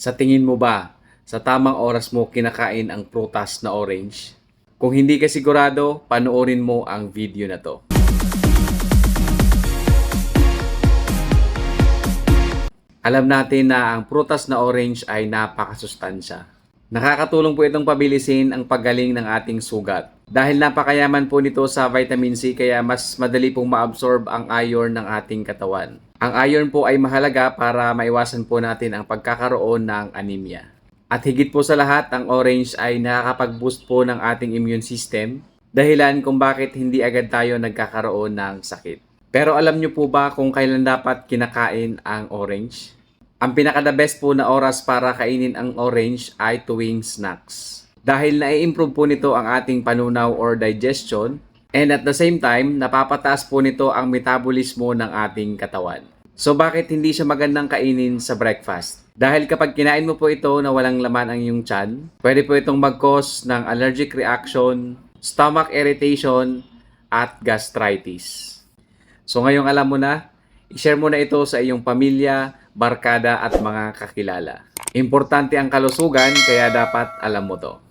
Sa tingin mo ba, sa tamang oras mo kinakain ang prutas na orange? Kung hindi ka sigurado, panoorin mo ang video na to. Alam natin na ang prutas na orange ay napakasustansya. Nakakatulong po itong pabilisin ang paggaling ng ating sugat. Dahil napakayaman po nito sa vitamin C kaya mas madali pong ma-absorb ang iron ng ating katawan. Ang iron po ay mahalaga para maiwasan po natin ang pagkakaroon ng anemia. At higit po sa lahat, ang orange ay nakakapag-boost po ng ating immune system, dahilan kung bakit hindi agad tayo nagkakaroon ng sakit. Pero alam nyo po ba kung kailan dapat kinakain ang orange? Ang pinaka-the best po na oras para kainin ang orange ay tuwing snacks. Dahil na-improve po nito ang ating panunaw or digestion, and at the same time, napapataas po nito ang metabolismo ng ating katawan. So bakit hindi siya magandang kainin sa breakfast? Dahil kapag kinain mo po ito na walang laman ang iyong tiyan, pwede po itong mag-cause ng allergic reaction, stomach irritation, at gastritis. So ngayong alam mo na, i-share mo na ito sa iyong pamilya, barkada at mga kakilala. Importante ang kalusugan kaya dapat alam mo to.